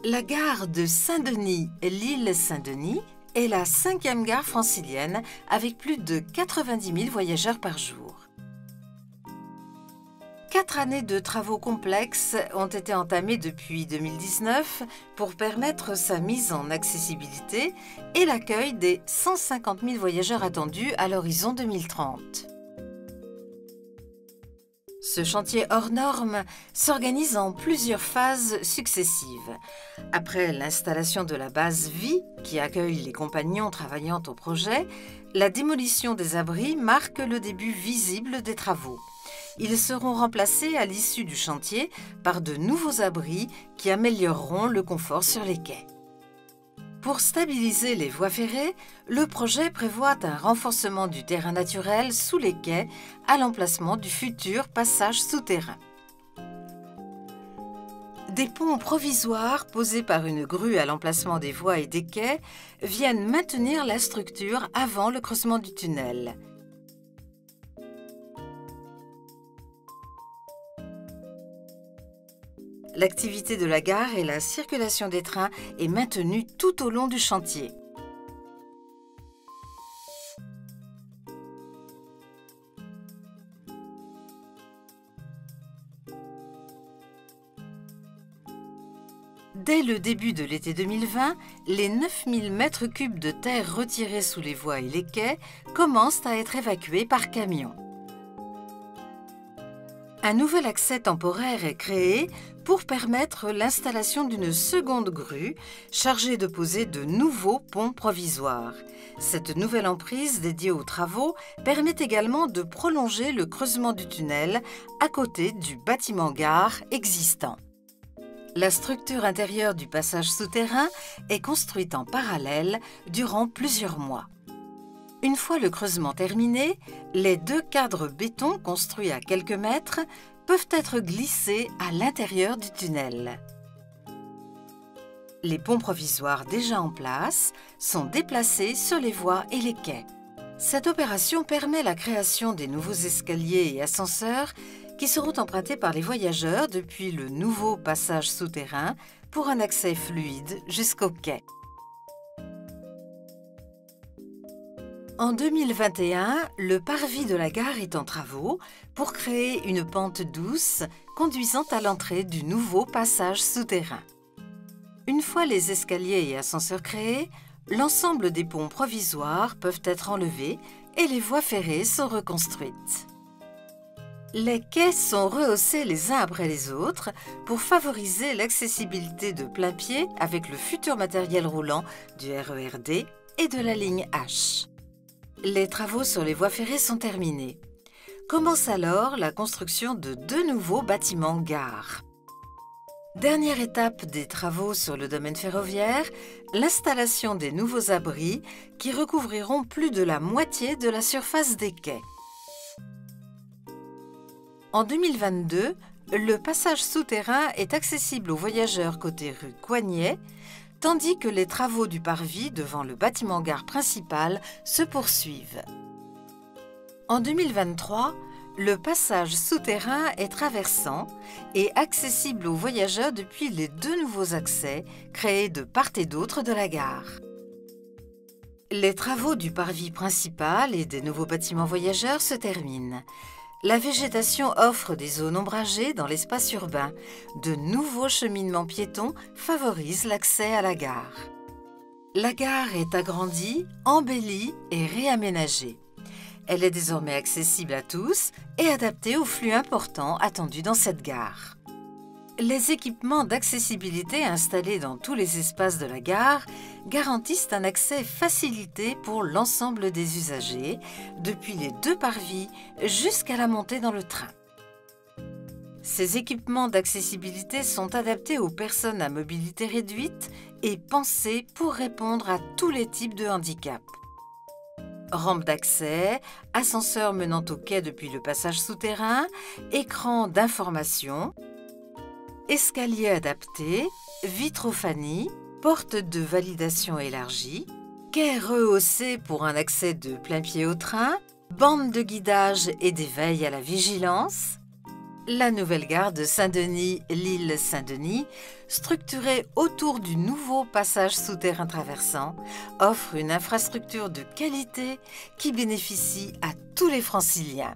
La gare de Saint-Denis, l'île Saint-Denis, est la 5e gare francilienne avec plus de 90 000 voyageurs par jour. 4 années de travaux complexes ont été entamées depuis 2019 pour permettre sa mise en accessibilité et l'accueil des 150 000 voyageurs attendus à l'horizon 2030. Ce chantier hors norme s'organise en plusieurs phases successives. Après l'installation de la base vie, qui accueille les compagnons travaillant au projet, la démolition des abris marque le début visible des travaux. Ils seront remplacés à l'issue du chantier par de nouveaux abris qui amélioreront le confort sur les quais. Pour stabiliser les voies ferrées, le projet prévoit un renforcement du terrain naturel sous les quais à l'emplacement du futur passage souterrain. Des ponts provisoires posés par une grue à l'emplacement des voies et des quais viennent maintenir la structure avant le creusement du tunnel. L'activité de la gare et la circulation des trains est maintenue tout au long du chantier. Dès le début de l'été 2020, les 9000 mètres cubes de terre retirés sous les voies et les quais commencent à être évacués par camion. Un nouvel accès temporaire est créé pour permettre l'installation d'une seconde grue chargée de poser de nouveaux ponts provisoires. Cette nouvelle emprise dédiée aux travaux permet également de prolonger le creusement du tunnel à côté du bâtiment gare existant. La structure intérieure du passage souterrain est construite en parallèle durant plusieurs mois. Une fois le creusement terminé, les 2 cadres béton construits à quelques mètres peuvent être glissés à l'intérieur du tunnel. Les ponts provisoires déjà en place sont déplacés sur les voies et les quais. Cette opération permet la création des nouveaux escaliers et ascenseurs qui seront empruntés par les voyageurs depuis le nouveau passage souterrain pour un accès fluide jusqu'au quai. En 2021, le parvis de la gare est en travaux pour créer une pente douce conduisant à l'entrée du nouveau passage souterrain. Une fois les escaliers et ascenseurs créés, l'ensemble des ponts provisoires peuvent être enlevés et les voies ferrées sont reconstruites. Les quais sont rehaussés les uns après les autres pour favoriser l'accessibilité de plain-pied avec le futur matériel roulant du RER D et de la ligne H. Les travaux sur les voies ferrées sont terminés. Commence alors la construction de 2 nouveaux bâtiments gares. Dernière étape des travaux sur le domaine ferroviaire, l'installation des nouveaux abris qui recouvriront plus de la moitié de la surface des quais. En 2022, le passage souterrain est accessible aux voyageurs côté rue Coignet, tandis que les travaux du parvis devant le bâtiment gare principal se poursuivent. En 2023, le passage souterrain est traversant et accessible aux voyageurs depuis les 2 nouveaux accès créés de part et d'autre de la gare. Les travaux du parvis principal et des nouveaux bâtiments voyageurs se terminent. La végétation offre des zones ombragées dans l'espace urbain. De nouveaux cheminements piétons favorisent l'accès à la gare. La gare est agrandie, embellie et réaménagée. Elle est désormais accessible à tous et adaptée aux flux importants attendus dans cette gare. Les équipements d'accessibilité installés dans tous les espaces de la gare garantissent un accès facilité pour l'ensemble des usagers, depuis les 2 parvis jusqu'à la montée dans le train. Ces équipements d'accessibilité sont adaptés aux personnes à mobilité réduite et pensés pour répondre à tous les types de handicap. Rampe d'accès, ascenseur menant au quai depuis le passage souterrain, écran d'information, escalier adapté, vitrophanie, porte de validation élargie, quai rehaussé pour un accès de plein pied au train, bande de guidage et d'éveil à la vigilance, La nouvelle gare de Saint-Denis, l'île Saint-Denis, structurée autour du nouveau passage souterrain traversant, offre une infrastructure de qualité qui bénéficie à tous les Franciliens.